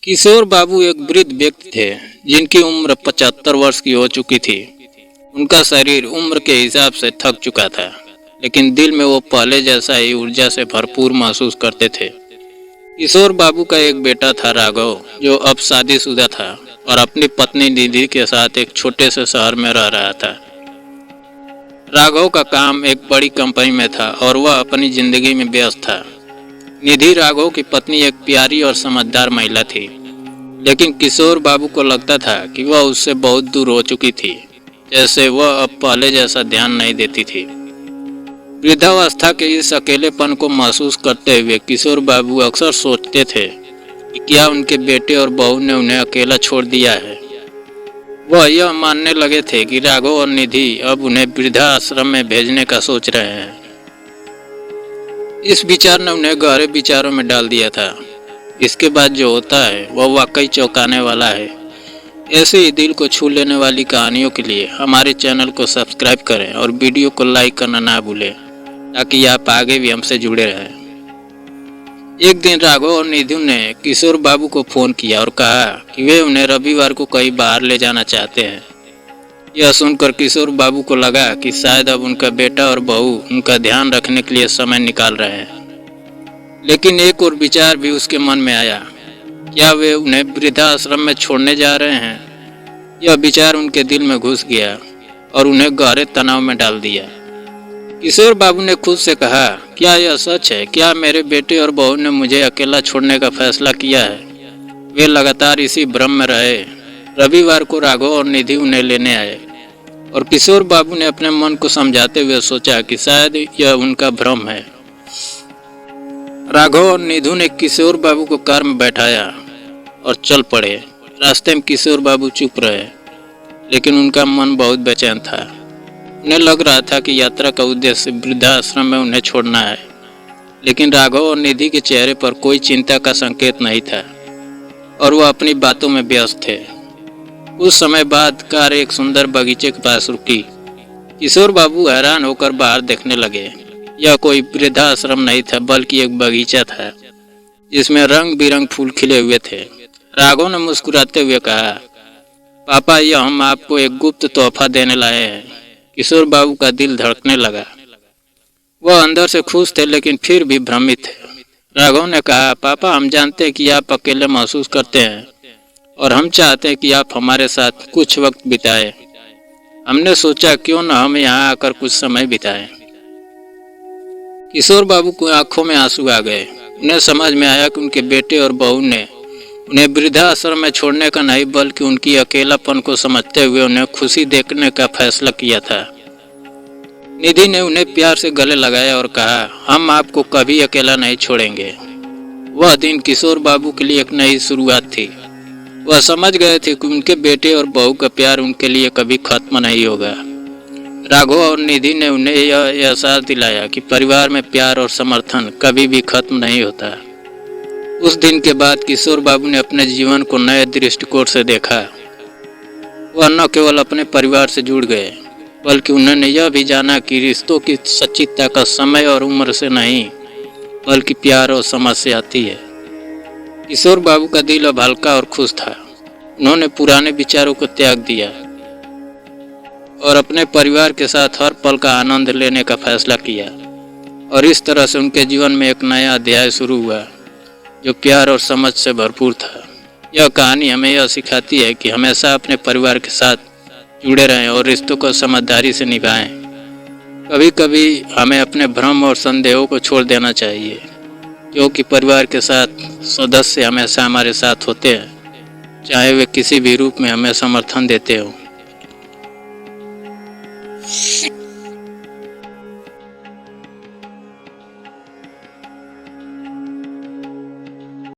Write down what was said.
किशोर बाबू एक वृद्ध व्यक्ति थे जिनकी उम्र 75 वर्ष की हो चुकी थी। उनका शरीर उम्र के हिसाब से थक चुका था, लेकिन दिल में वो पहले जैसा ही ऊर्जा से भरपूर महसूस करते थे। किशोर बाबू का एक बेटा था राघव, जो अब शादीशुदा था और अपनी पत्नी निधि के साथ एक छोटे से शहर में रह रहा था। राघव का काम एक बड़ी कंपनी में था और वह अपनी जिंदगी में व्यस्त था। निधि राघव की पत्नी एक प्यारी और समझदार महिला थी, लेकिन किशोर बाबू को लगता था कि वह उससे बहुत दूर हो चुकी थी, जैसे वह अब पहले जैसा ध्यान नहीं देती थी। वृद्धावस्था के इस अकेलेपन को महसूस करते हुए किशोर बाबू अक्सर सोचते थे कि क्या उनके बेटे और बहू ने उन्हें अकेला छोड़ दिया है। वह यह मानने लगे थे कि राघव और निधि अब उन्हें वृद्धाश्रम में भेजने का सोच रहे हैं। इस विचार ने उन्हें गहरे विचारों में डाल दिया था। इसके बाद जो होता है वह वाकई चौंकाने वाला है। ऐसे ही दिल को छू लेने वाली कहानियों के लिए हमारे चैनल को सब्सक्राइब करें और वीडियो को लाइक करना ना भूलें, ताकि आप आगे भी हमसे जुड़े रहें। एक दिन राघव और निधि ने किशोर बाबू को फोन किया और कहा कि वे उन्हें रविवार को कहीं बाहर ले जाना चाहते हैं। यह सुनकर किशोर बाबू को लगा कि शायद अब उनका बेटा और बहू उनका ध्यान रखने के लिए समय निकाल रहे हैं। लेकिन एक और विचार भी उसके मन में आया, क्या वे उन्हें वृद्धाश्रम में छोड़ने जा रहे हैं। यह विचार उनके दिल में घुस गया और उन्हें गहरे तनाव में डाल दिया। किशोर बाबू ने खुद से कहा, क्या यह सच है? क्या मेरे बेटे और बहू ने मुझे अकेला छोड़ने का फैसला किया है? वे लगातार इसी भ्रम में रहे। रविवार को राघव और निधि उन्हें लेने आए और किशोर बाबू ने अपने मन को समझाते हुए सोचा कि शायद यह उनका भ्रम है। राघव और निधि ने किशोर बाबू को कार में बैठाया और चल पड़े। रास्ते में किशोर बाबू चुप रहे, लेकिन उनका मन बहुत बेचैन था। उन्हें लग रहा था कि यात्रा का उद्देश्य वृद्धाश्रम में उन्हें छोड़ना है, लेकिन राघव और निधि के चेहरे पर कोई चिंता का संकेत नहीं था और वह अपनी बातों में व्यस्त थे। कुछ समय बाद कार एक सुंदर बगीचे के पास रुकी। किशोर बाबू हैरान होकर बाहर देखने लगे। यह कोई वृद्धाश्रम नहीं था, बल्कि एक बगीचा था जिसमें रंग बिरंग फूल खिले हुए थे। राघव ने मुस्कुराते हुए कहा, पापा, यह हम आपको एक गुप्त तोहफा देने लाए हैं। किशोर बाबू का दिल धड़कने लगा। वह अंदर से खुश थे, लेकिन फिर भी भ्रमित थे। राघव ने कहा, पापा, हम जानते हैं कि आप अकेले महसूस करते हैं और हम चाहते हैं कि आप हमारे साथ कुछ वक्त बिताएं। हमने सोचा क्यों न हम यहाँ आकर कुछ समय बिताएं। किशोर बाबू को आंखों में आंसू आ गए। उन्हें समझ में आया कि उनके बेटे और बहू ने उन्हें वृद्धाश्रम में छोड़ने का नहीं, बल्कि उनकी अकेलापन को समझते हुए उन्हें खुशी देने का फैसला किया था। निधि ने उन्हें प्यार से गले लगाया और कहा, हम आपको कभी अकेला नहीं छोड़ेंगे। वह दिन किशोर बाबू के लिए एक नई शुरुआत थी। वह समझ गए थे कि उनके बेटे और बहू का प्यार उनके लिए कभी खत्म नहीं होगा। राघव और निधि ने उन्हें यह एहसास दिलाया कि परिवार में प्यार और समर्थन कभी भी खत्म नहीं होता। उस दिन के बाद किशोर बाबू ने अपने जीवन को नए दृष्टिकोण से देखा। वह न केवल अपने परिवार से जुड़ गए, बल्कि उन्होंने यह भी जाना कि रिश्तों की सच्ची ताकत समय और उम्र से नहीं, बल्कि प्यार और समझ से आती है। किशोर बाबू का दिल अब हल्का और खुश था। उन्होंने पुराने विचारों को त्याग दिया और अपने परिवार के साथ हर पल का आनंद लेने का फैसला किया, और इस तरह से उनके जीवन में एक नया अध्याय शुरू हुआ जो प्यार और समझ से भरपूर था। यह कहानी हमें यह सिखाती है कि हमेशा अपने परिवार के साथ जुड़े रहें और रिश्तों को समझदारी से निभाएं। कभी कभी हमें अपने भ्रम और संदेहों को छोड़ देना चाहिए, क्योंकि परिवार के साथ सदस्य हमेशा हमारे साथ होते हैं, चाहे वे किसी भी रूप में हमें समर्थन देते हो।